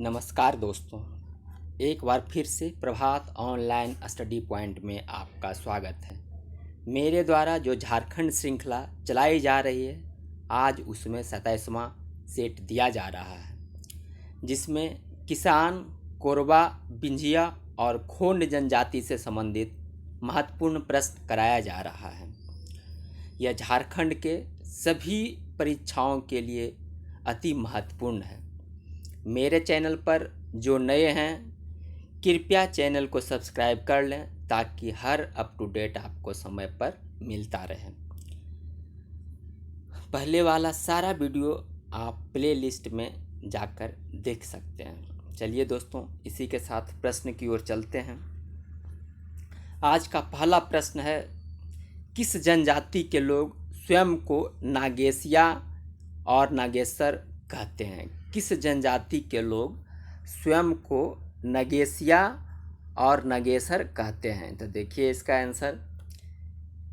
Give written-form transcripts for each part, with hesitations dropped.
नमस्कार दोस्तों, एक बार फिर से प्रभात ऑनलाइन स्टडी पॉइंट में आपका स्वागत है। मेरे द्वारा जो झारखंड श्रृंखला चलाई जा रही है, आज उसमें 27वां सेट दिया जा रहा है, जिसमें किसान, कोरबा, बिंझिया और खोंड जनजाति से संबंधित महत्वपूर्ण प्रश्न कराया जा रहा है। यह झारखंड के सभी परीक्षाओं के लिए अति महत्वपूर्ण है। मेरे चैनल पर जो नए हैं, कृपया चैनल को सब्सक्राइब कर लें ताकि हर अप टू डेट आपको समय पर मिलता रहे। पहले वाला सारा वीडियो आप प्लेलिस्ट में जाकर देख सकते हैं। चलिए दोस्तों, इसी के साथ प्रश्न की ओर चलते हैं। आज का पहला प्रश्न है, किस जनजाति के लोग स्वयं को नागेशिया और नागेसर कहते हैं? किस जनजाति के लोग स्वयं को नगेशिया और नगेसर कहते हैं? तो देखिए इसका आंसर,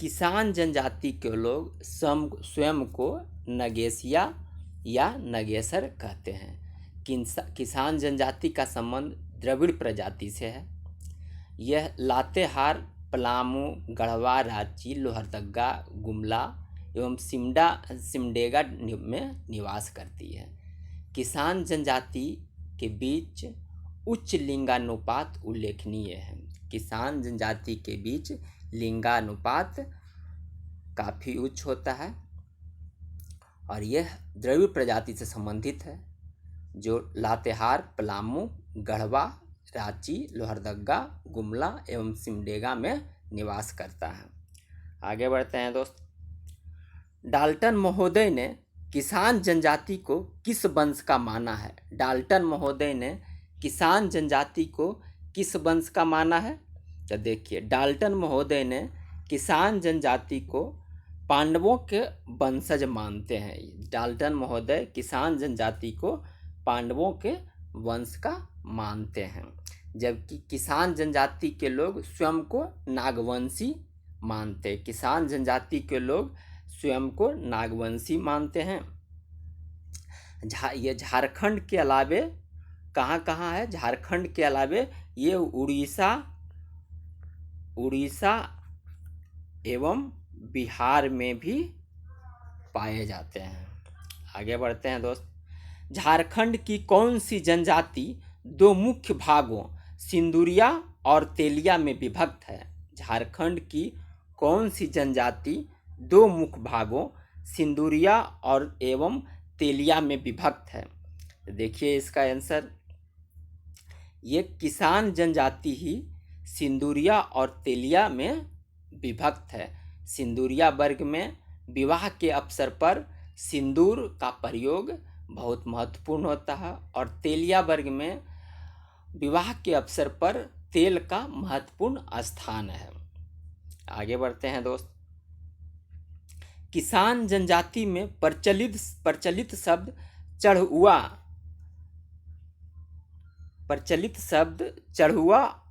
किसान जनजाति के लोग स्वयं को नगेशिया या नगेसर कहते हैं। किसान जनजाति का संबंध द्रविड़ प्रजाति से है। यह लातेहार, पलामू, गढ़वा, रांची, लोहरदगा, गुमला एवं सिमडेगा में निवास करती है। किसान जनजाति के बीच उच्च लिंगानुपात उल्लेखनीय है। किसान जनजाति के बीच लिंगानुपात काफ़ी उच्च होता है और यह द्रविड़ प्रजाति से संबंधित है, जो लातेहार, पलामू, गढ़वा, रांची, लोहरदगा, गुमला एवं सिमडेगा में निवास करता है। आगे बढ़ते हैं दोस्त। डाल्टन महोदय ने किसान जनजाति को किस वंश का माना है? डाल्टन महोदय ने किसान जनजाति को किस वंश का माना है? तो देखिए, डाल्टन महोदय ने किसान जनजाति को पांडवों के वंशज मानते हैं। डाल्टन महोदय किसान जनजाति को पांडवों के वंश का मानते हैं, जबकि किसान जनजाति के लोग स्वयं को नागवंशी मानते हैं। किसान जनजाति के लोग स्वयं को नागवंशी मानते हैं। ये झारखंड के अलावे कहाँ कहाँ है? झारखंड के अलावे ये उड़ीसा एवं बिहार में भी पाए जाते हैं। आगे बढ़ते हैं दोस्त। झारखंड की कौन सी जनजाति दो मुख्य भागों सिंदुरिया और तेलिया में विभक्त है? झारखंड की कौन सी जनजाति दो मुख्य भागों सिंदुरिया और एवं तेलिया में विभक्त है? देखिए इसका आंसर, ये किसान जनजाति ही सिंदुरिया और तेलिया में विभक्त है। सिंदुरिया वर्ग में विवाह के अवसर पर सिंदूर का प्रयोग बहुत महत्वपूर्ण होता है और तेलिया वर्ग में विवाह के अवसर पर तेल का महत्वपूर्ण स्थान है। आगे बढ़ते हैं दोस्त। किसान जनजाति में प्रचलित शब्द चढ़ुआ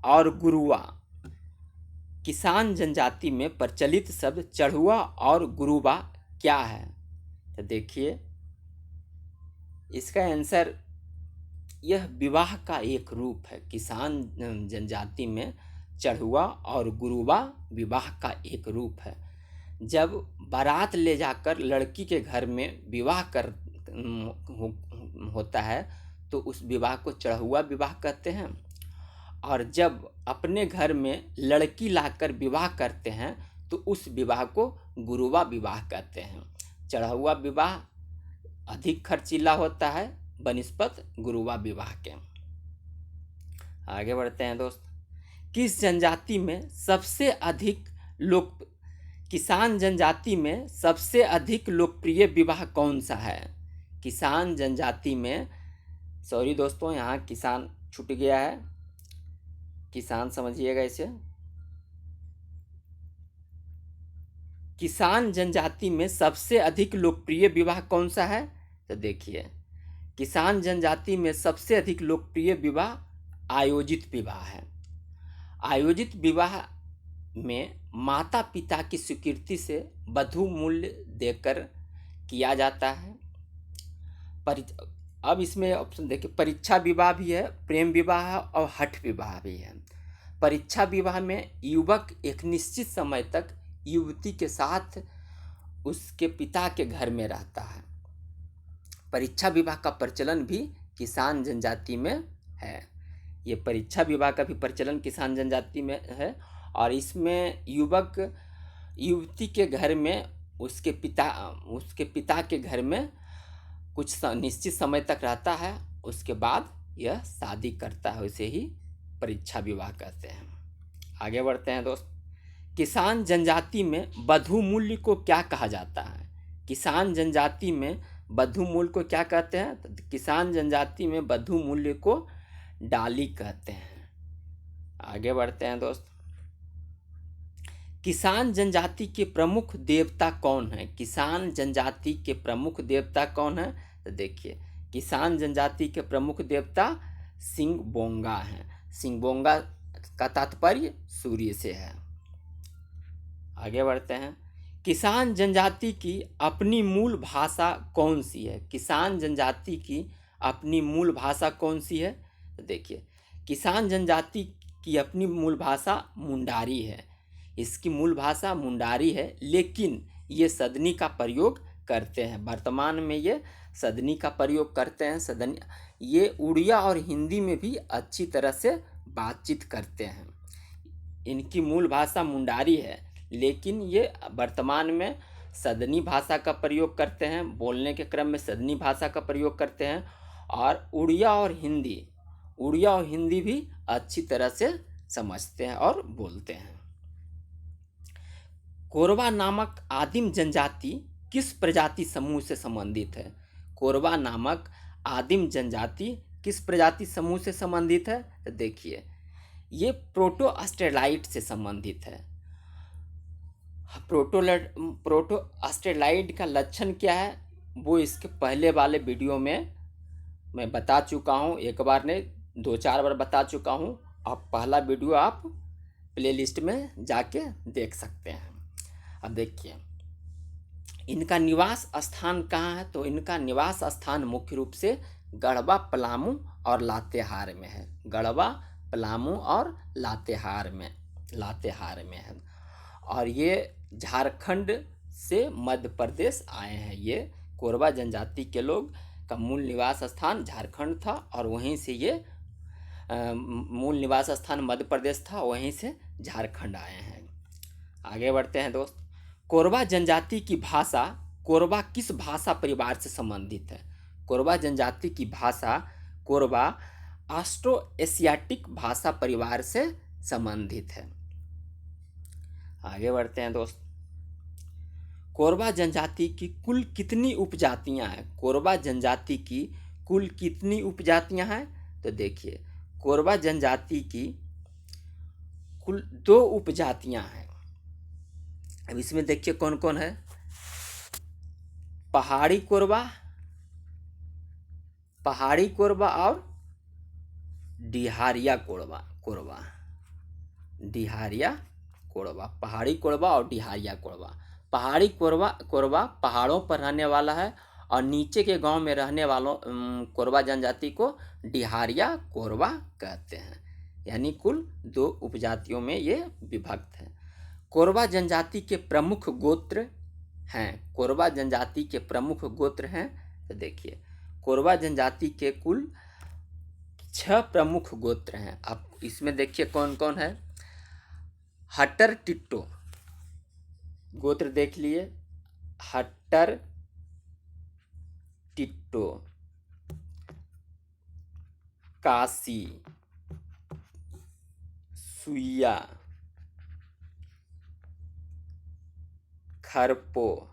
और गुरुआ। किसान जनजाति में प्रचलित शब्द चढ़ुआ और गुरुआ क्या है? तो देखिए इसका आंसर, यह विवाह का एक रूप है। किसान जनजाति में चढ़ुआ और गुरुआ विवाह का एक रूप है। जब बारात ले जाकर लड़की के घर में विवाह होता है तो उस विवाह को चढ़ुआ विवाह कहते हैं, और जब अपने घर में लड़की लाकर विवाह करते हैं तो उस विवाह को गुरुआ विवाह कहते हैं। चढ़ुआ विवाह अधिक खर्चीला होता है बनिस्पत गुरुआ विवाह के। आगे बढ़ते हैं दोस्त। किस जनजाति में सबसे अधिक किसान जनजाति में सबसे अधिक लोकप्रिय विवाह कौन सा है? किसान जनजाति में, सॉरी दोस्तों, यहाँ किसान छूट गया है, किसान समझिएगा इसे। किसान जनजाति में सबसे अधिक लोकप्रिय विवाह कौन सा है? तो देखिए, किसान जनजाति में सबसे अधिक लोकप्रिय विवाह आयोजित विवाह है। आयोजित विवाह में माता पिता की स्वीकृति से वधू मूल्य देकर किया जाता है। अब इसमें ऑप्शन देखिए, परीक्षा विवाह भी है, प्रेम विवाह है और हठ विवाह भी है। परीक्षा विवाह में युवक एक निश्चित समय तक युवती के साथ उसके पिता के घर में रहता है। परीक्षा विवाह का प्रचलन भी किसान जनजाति में है। ये परीक्षा विवाह का भी प्रचलन किसान जनजाति में है, और इसमें युवक युवती के घर में उसके पिता के घर में कुछ निश्चित समय तक रहता है, उसके बाद यह शादी करता है, उसे ही परीक्षा विवाह कहते हैं। आगे बढ़ते हैं दोस्त। किसान जनजाति में वधू मूल्य को क्या कहा जाता है? किसान जनजाति में वधू मूल्य को क्या कहते हैं? तो किसान जनजाति में वधू मूल्य को डाली कहते हैं। आगे बढ़ते हैं दोस्त। किसान जनजाति के प्रमुख देवता कौन है? किसान जनजाति के प्रमुख देवता कौन है? तो देखिए, किसान जनजाति के प्रमुख देवता सिंगबोंगा हैं। सिंगबोंगा का तात्पर्य सूर्य से है। आगे बढ़ते हैं। किसान जनजाति की अपनी मूल भाषा कौन सी है? किसान जनजाति की अपनी मूल भाषा कौन सी है? तो देखिए, किसान जनजाति की अपनी मूल भाषा मुंडारी है। इसकी मूल भाषा मुंडारी है, लेकिन ये सदनी का प्रयोग करते हैं। वर्तमान में ये सदनी का प्रयोग करते हैं। सदनी ये उड़िया और हिंदी में भी अच्छी तरह से बातचीत करते हैं। इनकी मूल भाषा मुंडारी है, लेकिन ये वर्तमान में सदनी भाषा का प्रयोग करते हैं। बोलने के क्रम में सदनी भाषा का प्रयोग करते हैं, और उड़िया और हिंदी भी अच्छी तरह से समझते हैं और बोलते हैं। कोरवा नामक आदिम जनजाति किस प्रजाति समूह से संबंधित है? कोरवा नामक आदिम जनजाति किस प्रजाति समूह से संबंधित है? तो देखिए, ये प्रोटो ऑस्ट्रेलाइड से संबंधित है। प्रोटो ऑस्ट्रेलाइड का लक्षण क्या है, वो इसके पहले वाले वीडियो में मैं बता चुका हूँ। एक बार नहीं, 2-4 बार बता चुका हूँ। अब पहला वीडियो आप प्लेलिस्ट में जाके देख सकते हैं। अब देखिए, इनका निवास स्थान कहाँ है? तो इनका निवास स्थान मुख्य रूप से गढ़वा, पलामू और लातेहार में है। गढ़वा, पलामू और लातेहार में है। और ये झारखंड से मध्य प्रदेश आए हैं। ये कोरवा जनजाति के लोग का मूल निवास स्थान झारखंड था, और वहीं से ये मूल निवास स्थान मध्य प्रदेश था, वहीं से झारखंड आए हैं। आगे बढ़ते हैं दोस्त। कोरवा जनजाति की भाषा, कोरवा किस भाषा परिवार से संबंधित है? कोरवा जनजाति की भाषा कोरवा ऑस्ट्रो एशियाटिक भाषा परिवार से संबंधित है। आगे बढ़ते हैं दोस्त। कोरवा जनजाति की कुल कितनी उपजातियां हैं? कोरवा जनजाति की कुल कितनी उपजातियां हैं? तो देखिए, कोरवा जनजाति की कुल 2 उपजातियां हैं। अब इसमें देखिए कौन कौन है। पहाड़ी कोरवा और डिहारिया कोरवा। पहाड़ी कोरवा और डिहारिया कोरवा। पहाड़ी कोरवा पहाड़ों पर रहने वाला है, और नीचे के गांव में रहने वालों कोरवा जनजाति को डिहारिया कोरवा कहते हैं। यानी कुल 2 उपजातियों में ये विभक्त है। कोरवा जनजाति के प्रमुख गोत्र हैं। कोरवा जनजाति के प्रमुख गोत्र हैं। तो देखिए, कोरवा जनजाति के कुल 6 प्रमुख गोत्र हैं। अब इसमें देखिए कौन कौन है। हट्टर टिट्टो गोत्र देख लिए। हट्टर टिट्टो, काशी, सुइया, खरपो,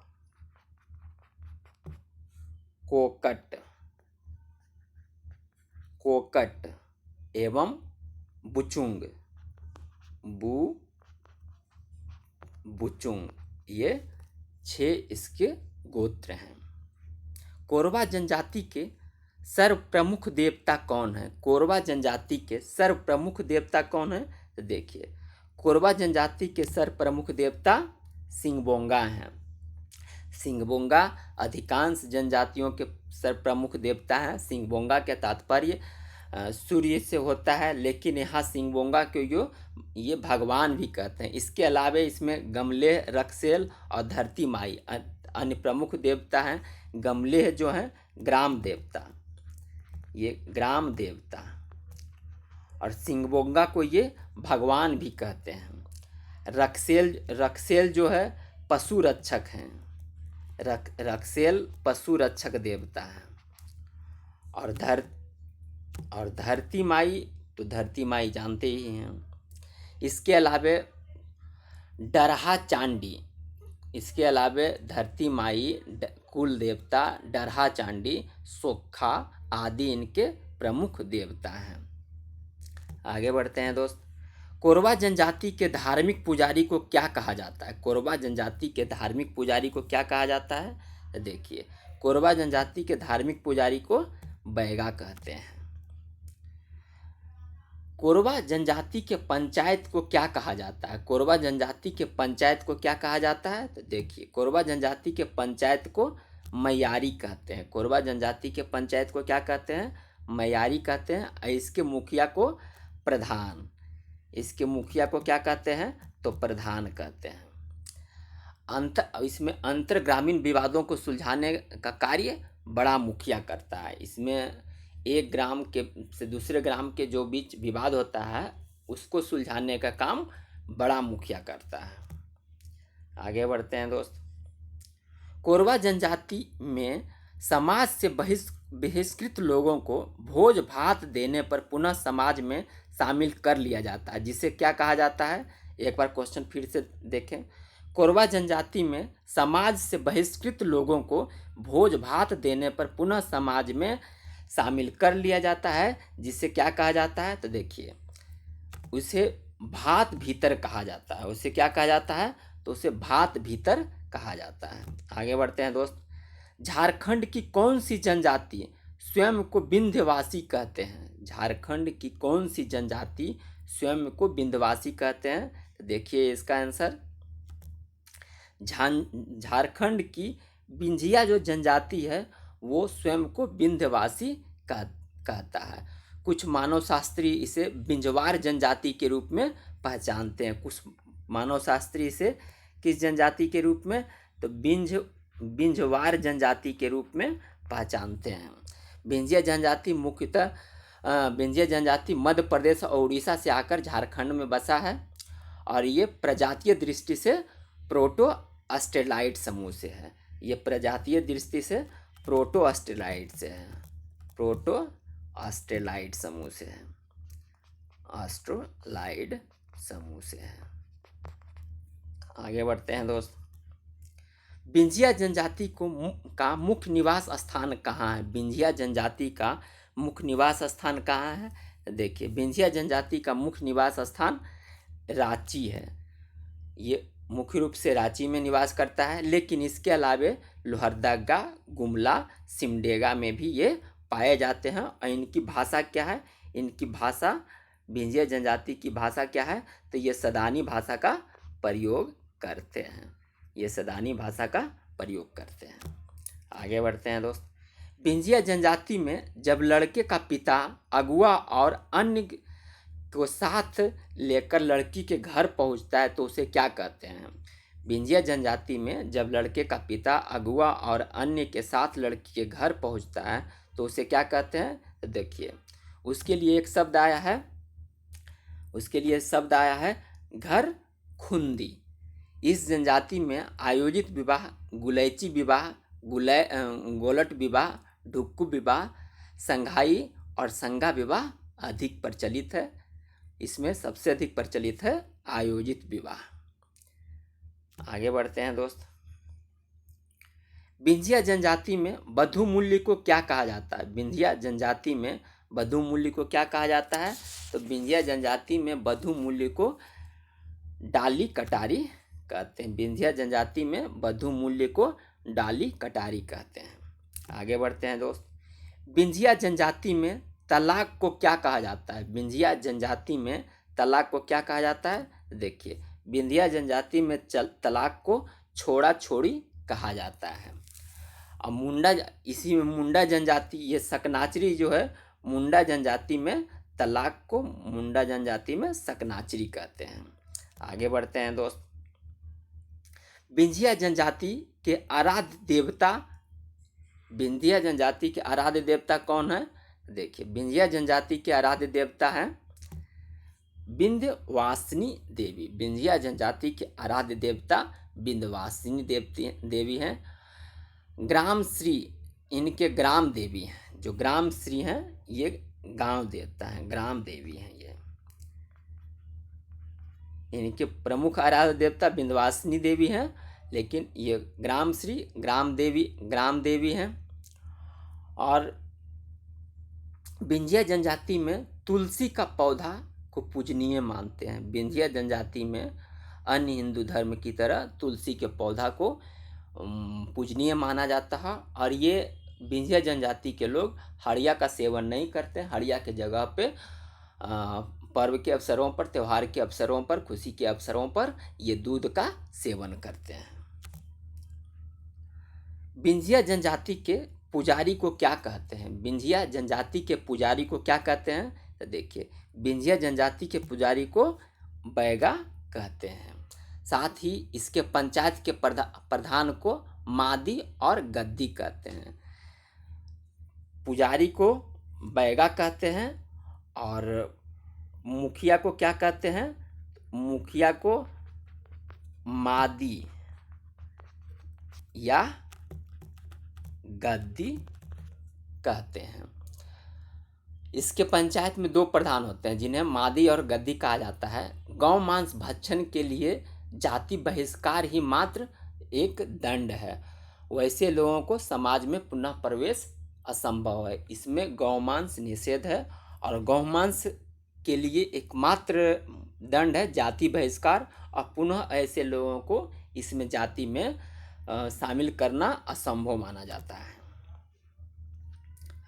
कोकट एवं बुचुंग, ये 6 इसके गोत्र हैं। कोरवा जनजाति के सर्व प्रमुख देवता कौन है? कोरवा जनजाति के सर्व प्रमुख देवता कौन है? तो देखिए, कोरवा जनजाति के सर्व प्रमुख देवता सिंगबोंगा हैं। सिंगबोंगा अधिकांश जनजातियों के सर्वप्रमुख देवता हैं। सिंहबोंगा के तात्पर्य सूर्य से होता है, लेकिन यहाँ सिंहबोंगा को ये भगवान भी कहते हैं। इसके अलावा इसमें गमलेह, रक्सेल और धरती माई अन्य प्रमुख देवता हैं। गमलेह जो है ग्राम देवता, ये ग्राम देवता, और सिंहबोंगा को ये भगवान भी कहते हैं। रक्सेल जो है पशु रक्षक हैं। रक्सेल पशु रक्षक देवता है। और धरती माई, तो धरती माई जानते ही हैं। इसके अलावे डरहा चांडी, इसके अलावे धरती माई, कुल देवता, डरहा चांडी, सोखा आदि इनके प्रमुख देवता हैं। आगे बढ़ते हैं दोस्त। कोरवा जनजाति के धार्मिक पुजारी को क्या कहा जाता है? कोरवा जनजाति के धार्मिक पुजारी को क्या कहा जाता है? तो देखिए, कोरवा जनजाति के धार्मिक पुजारी को बैगा कहते हैं। कोरवा जनजाति के पंचायत को क्या कहा जाता है? कोरवा जनजाति के पंचायत को क्या कहा जाता है? तो देखिए, कोरवा जनजाति के पंचायत को मैयारी कहते हैं। कोरवा जनजाति के पंचायत को क्या कहते हैं? मैयारी कहते हैं। और इसके मुखिया को प्रधान, इसके मुखिया को क्या कहते हैं? तो प्रधान कहते हैं। इसमें अंतर ग्रामीण विवादों को सुलझाने का कार्य बड़ा मुखिया करता है। इसमें एक ग्राम के से दूसरे ग्राम के जो बीच विवाद होता है उसको सुलझाने का काम बड़ा मुखिया करता है। आगे बढ़ते हैं दोस्त। कोरवा जनजाति में समाज से बहिष्कृत लोगों को भोज भात देने पर पुनः समाज में शामिल कर लिया जाता है, जिसे क्या कहा जाता है? एक बार क्वेश्चन फिर से देखें। कोरवा जनजाति में समाज से बहिष्कृत लोगों को भोज भात देने पर पुनः समाज में शामिल कर लिया जाता है, जिसे क्या कहा जाता है? तो देखिए, उसे भात भीतर कहा जाता है। उसे क्या कहा जाता है? तो उसे भात भीतर कहा जाता है। आगे बढ़ते हैं दोस्त। झारखंड की कौन सी जनजाति स्वयं को विंध्यवासी कहते हैं? झारखंड की कौन सी जनजाति स्वयं को विंध्यवासी कहते हैं? तो देखिए इसका आंसर, झारखंड की विंझिया जो जनजाति है वो स्वयं को विंध्यवासी कहता है। कुछ मानव शास्त्री इसे बिंजवार जनजाति के रूप में पहचानते हैं। कुछ मानव शास्त्री इसे किस जनजाति के रूप में? तो बिंजवार जनजाति के रूप में पहचानते हैं। विंझिया जनजाति मध्य प्रदेश और उड़ीसा से आकर झारखंड में बसा है, और ये प्रजातीय दृष्टि से प्रोटो ऑस्ट्रेलाइड समूह से है। ये प्रजातीय दृष्टि से प्रोटो ऑस्ट्रेलाइड से है। प्रोटो ऑस्ट्रेलाइड समूह से है। ऑस्ट्रेलाइड समूह से है। आगे बढ़ते हैं दोस्त। विंझिया जनजाति का मुख्य निवास स्थान कहाँ है? विंझिया जनजाति का मुख्य निवास स्थान कहाँ है? देखिए, विंझिया जनजाति का मुख्य निवास स्थान रांची है। ये मुख्य रूप से रांची में निवास करता है, लेकिन इसके अलावे लोहरदगा, गुमला, सिमडेगा में भी ये पाए जाते हैं। और इनकी भाषा क्या है? इनकी भाषा, विंझिया जनजाति की भाषा क्या है? तो ये सदानी भाषा का प्रयोग करते हैं। ये सदानी भाषा का प्रयोग करते हैं। आगे बढ़ते हैं दोस्त। विंझिया जनजाति में जब लड़के का पिता अगुआ और अन्य को साथ लेकर लड़की के घर पहुंचता है तो उसे क्या कहते हैं? विंझिया जनजाति में जब लड़के का पिता अगुआ और अन्य के साथ लड़की के घर पहुंचता है तो उसे क्या कहते हैं? तो देखिए, उसके लिए एक शब्द आया है, उसके लिए शब्द आया है घर खुंदी। इस जनजाति में आयोजित विवाह गुलैची विवाह, गोलट विवाह, ढुक्कू विवाह, संघाई और संगा विवाह अधिक प्रचलित है। इसमें सबसे अधिक प्रचलित है आयोजित विवाह। आगे बढ़ते हैं दोस्त। विंझिया जनजाति में वधू मूल्य को क्या कहा जाता है? विंझिया जनजाति में वधू मूल्य को क्या कहा जाता है? तो विंझिया जनजाति में वधू मूल्य को डाली कटारी कहते हैं। विंझिया जनजाति में वधू मूल्य को डाली कटारी कहते हैं। आगे बढ़ते हैं दोस्त। विंझिया जनजाति में तलाक को क्या कहा जाता है? विंझिया जनजाति में तलाक को क्या कहा जाता है? देखिए, विंझिया जनजाति में तलाक को छोड़ा छोड़ी कहा जाता है। और मुंडा, इसी में मुंडा जनजाति, ये सकनाचरी जो है मुंडा जनजाति में तलाक को मुंडा जनजाति में सकनाचरी कहते हैं। आगे बढ़ते हैं दोस्त। विंध्या जनजाति के आराध्य देवता, विंध्या जनजाति के आराध्य देवता कौन है? देखिए, विंध्या जनजाति के आराध्य देवता है विंध्यवासिनी देवी। विंध्या जनजाति के आराध्य देवता विंध्यवासिनी देवी हैं। ग्राम श्री इनके ग्राम देवी हैं। जो ग्राम श्री हैं ये गांव देवता हैं, ग्राम देवी हैं ये। इनके प्रमुख आराध्य देवता विंध्यवासिनी देवी हैं, लेकिन ये ग्राम श्री ग्राम देवी हैं। और विंध्या जनजाति में तुलसी का पौधा को पूजनीय मानते हैं। विंध्या जनजाति में अन्य हिंदू धर्म की तरह तुलसी के पौधा को पूजनीय माना जाता है। और ये विंध्या जनजाति के लोग हड़िया का सेवन नहीं करते। हड़िया के जगह पे पर्व के अवसरों पर, त्यौहार के अवसरों पर, खुशी के अवसरों पर ये दूध का सेवन करते हैं। विंध्या जनजाति के पुजारी को क्या कहते हैं? विंध्या जनजाति के पुजारी को क्या कहते हैं? तो देखिए, विंध्या जनजाति के पुजारी को बैगा कहते हैं। साथ ही इसके पंचायत के प्रधान को मादी और गद्दी कहते हैं। पुजारी को बैगा कहते हैं और मुखिया को क्या कहते हैं? मुखिया को मादी या गद्दी कहते हैं। इसके पंचायत में 2 प्रधान होते हैं जिन्हें मादी और गद्दी कहा जाता है। गौ मांस भक्षण के लिए जाति बहिष्कार ही मात्र एक दंड है। वैसे लोगों को समाज में पुनः प्रवेश असंभव है। इसमें गौ मांस निषेध है और गौ मांस के लिए एकमात्र दंड है जाति बहिष्कार, और पुनः ऐसे लोगों को इसमें जाति में शामिल करना असंभव माना जाता है।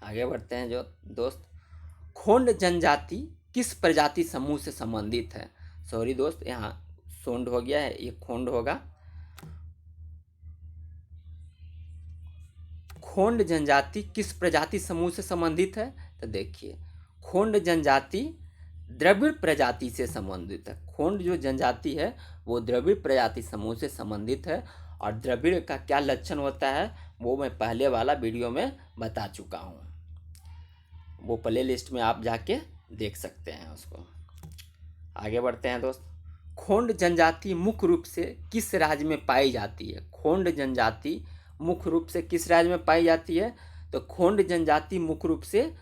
आगे बढ़ते हैं जो दोस्त। खोंड जनजाति किस प्रजाति समूह से संबंधित है? सॉरी दोस्त, यहाँ सोंड हो गया है, ये खोंड होगा। खोंड जनजाति किस प्रजाति समूह से संबंधित है? तो देखिए, खोंड जनजाति द्रविड़ प्रजाति से संबंधित है। खोंड जो जनजाति है वो द्रविड़ प्रजाति समूह से संबंधित है। और द्रविड़ का क्या लक्षण होता है वो मैं पहले वाला वीडियो में बता चुका हूँ, वो प्ले लिस्ट में आप जाके देख सकते हैं उसको। आगे बढ़ते हैं दोस्त। खोंड जनजाति मुख्य रूप से किस राज्य में पाई जाती है? खोंड जनजाति मुख्य रूप से किस राज्य में पाई जाती है? तो खोंड जनजाति मुख्य रूप से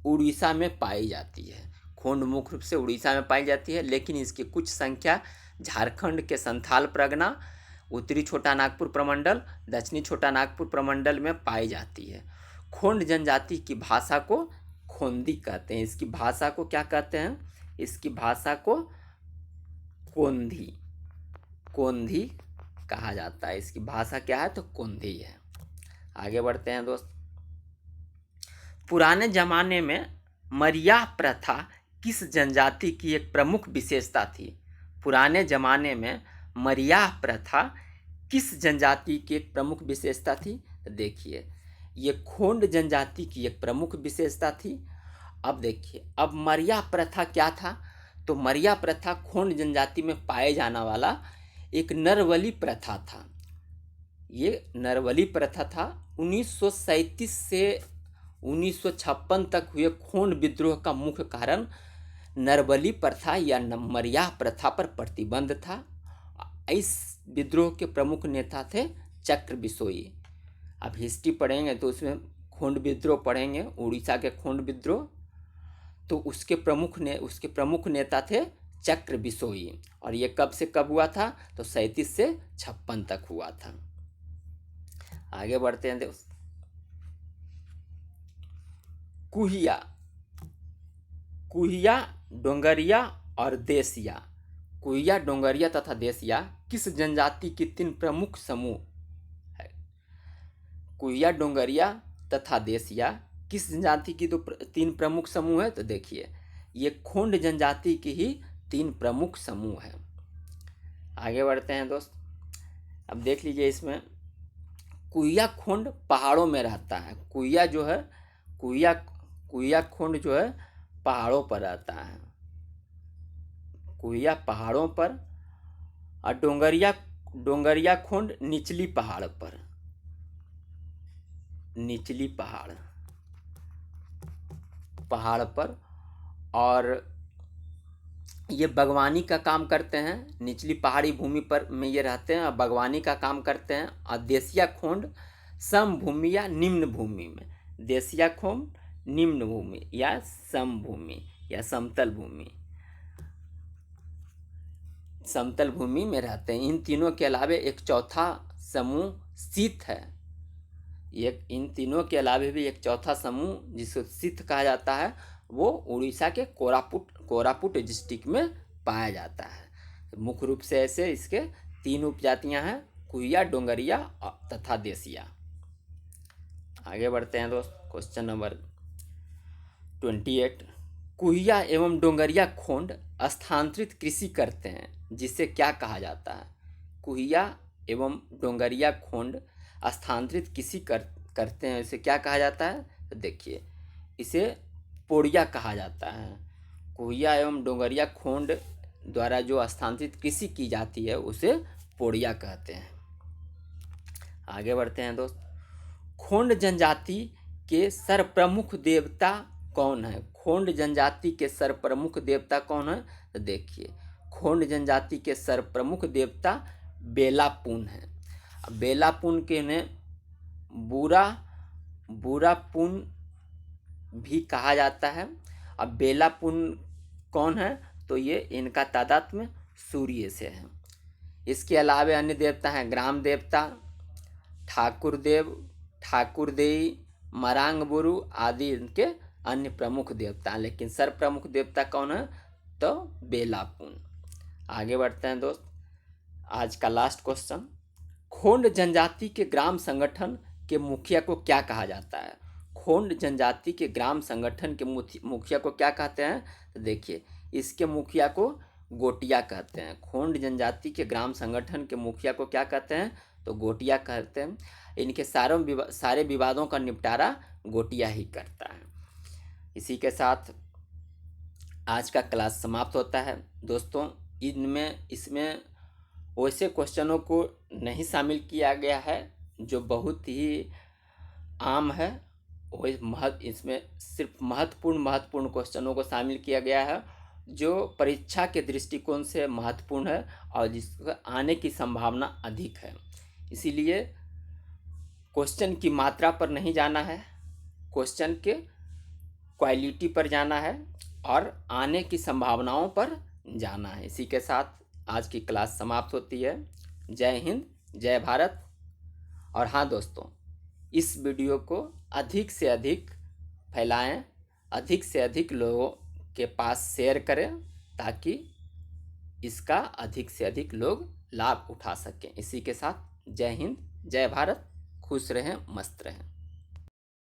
उड़ीसा में पाई जाती है। खोंड मुख्य रूप से उड़ीसा में पाई जाती है, लेकिन इसकी कुछ संख्या झारखंड के संथाल परगना, उत्तरी छोटा नागपुर प्रमंडल, दक्षिणी छोटा नागपुर प्रमंडल में पाई जाती है। खोंड जनजाति की भाषा को खोंदी कहते हैं। इसकी भाषा को क्या कहते हैं? इसकी भाषा को कोंधी कहा जाता है। इसकी भाषा क्या है? तो कोंधी है। आगे बढ़ते हैं दोस्त। पुराने जमाने में मरियाह प्रथा किस जनजाति की एक प्रमुख विशेषता थी? पुराने जमाने में मरियाह प्रथा किस जनजाति की एक प्रमुख विशेषता थी? देखिए, ये खोंड जनजाति की एक प्रमुख विशेषता थी। अब देखिए, अब मरियाह प्रथा क्या था? तो मरियाह प्रथा खोंड जनजाति में पाए जाने वाला एक नरबलि प्रथा था। ये नरबलि प्रथा था। 1937 से 1956 तक हुए खोंड विद्रोह का मुख्य कारण नरबलि प्रथा या मरियाह प्रथा पर प्रतिबंध था। इस विद्रोह के प्रमुख नेता थे चक्र बिसोई। अब हिस्ट्री पढ़ेंगे तो उसमें खोंड विद्रोह पढ़ेंगे, उड़ीसा के खोंड विद्रोह। तो उसके प्रमुख नेता थे चक्र बिसोई। और ये कब से कब हुआ था? तो 37 से 56 तक हुआ था। आगे बढ़ते हैं दोस्त। कुहिया, डोंगरिया और देसिया। कुहिया, डोंगरिया तथा देसिया किस जनजाति की 3 प्रमुख समूह है? कुहिया, डोंगरिया तथा देसिया किस जनजाति की 3 प्रमुख समूह है? तो देखिए, ये खोंड जनजाति की ही 3 प्रमुख समूह है। आगे बढ़ते हैं दोस्त। अब देख लीजिए, इसमें कुइया खोंड पहाड़ों में रहता है। कुइया जो है, कुइया कुइया खोंड जो है पहाड़ों पर रहता है। कुइया पहाड़ों पर और डोंगरिया खोंड निचली पहाड़ पर। निचली पहाड़ पर। और ये बागवानी का काम करते हैं। निचली पहाड़ी भूमि पर में ये रहते हैं और बागवानी का काम करते हैं। और देसिया खोंड समभूमि या निम्न भूमि में। देसिया खोंड निम्न भूमि या समभूमि या समतल भूमि में रहते हैं। इन तीनों के अलावा एक चौथा समूह शीत है। इन तीनों के अलावा भी एक चौथा समूह जिसको शीत कहा जाता है, वो उड़ीसा के कोरापुट डिस्ट्रिक्ट में पाया जाता है। मुख्य रूप से ऐसे इसके 3 उपजातियां हैं, कुइया, डोंगरिया तथा देसिया। आगे बढ़ते हैं दोस्त, क्वेश्चन नंबर 28। कुइया एवं डोंगरिया खोंड स्थानांतरित कृषि करते हैं, जिसे क्या कहा जाता है? कुइया एवं डोंगरिया खोंड स्थानांतरित कृषि करते हैं, इसे क्या कहा जाता है? तो देखिए, इसे पोड़िया कहा जाता है। कुइया एवं डोंगरिया खोंड द्वारा जो स्थानांतरित कृषि की जाती है उसे पोड़िया कहते हैं। आगे बढ़ते हैं दोस्त। खोंड जनजाति के सर्वप्रमुख देवता कौन है? खोंड जनजाति के सर्वप्रमुख देवता कौन है? तो देखिए, खोंड जनजाति के सर्वप्रमुख देवता बेलापुन है। बेलापुन के ने बुरापुन भी कहा जाता है। अब बेलापुन कौन है? तो ये इनका तादात्म्य सूर्य से है। इसके अलावा अन्य देवता हैं ग्राम देवता, ठाकुरदेव, ठाकुरदेई, मरांगबुरु आदि इनके अन्य प्रमुख देवता हैं। लेकिन सर्वप्रमुख देवता कौन है? तो बेलापुन। आगे बढ़ते हैं दोस्त, आज का लास्ट क्वेश्चन। खोंड जनजाति के ग्राम संगठन के मुखिया को क्या कहा जाता है? खोंड जनजाति के ग्राम संगठन के मुखिया को क्या कहते हैं? तो देखिए, इसके मुखिया को गोटिया कहते हैं। खोंड जनजाति के ग्राम संगठन के मुखिया को क्या कहते हैं? तो गोटिया कहते हैं। इनके सारे विवादों का निपटारा गोटिया ही करता है। इसी के साथ आज का क्लास समाप्त होता है दोस्तों। इसमें वैसे क्वेश्चनों को नहीं शामिल किया गया है जो बहुत ही आम है। इसमें सिर्फ महत्वपूर्ण क्वेश्चनों को शामिल किया गया है जो परीक्षा के दृष्टिकोण से महत्वपूर्ण है और जिसका आने की संभावना अधिक है। इसीलिए क्वेश्चन की मात्रा पर नहीं जाना है, क्वेश्चन के क्वालिटी पर जाना है और आने की संभावनाओं पर जाना है। इसी के साथ आज की क्लास समाप्त होती है। जय हिंद, जय भारत। और हाँ दोस्तों, इस वीडियो को अधिक से अधिक फैलाएं, अधिक से अधिक लोगों के पास शेयर करें ताकि इसका अधिक से अधिक लोग लाभ उठा सकें। इसी के साथ जय हिंद, जय भारत। खुश रहें, मस्त रहें।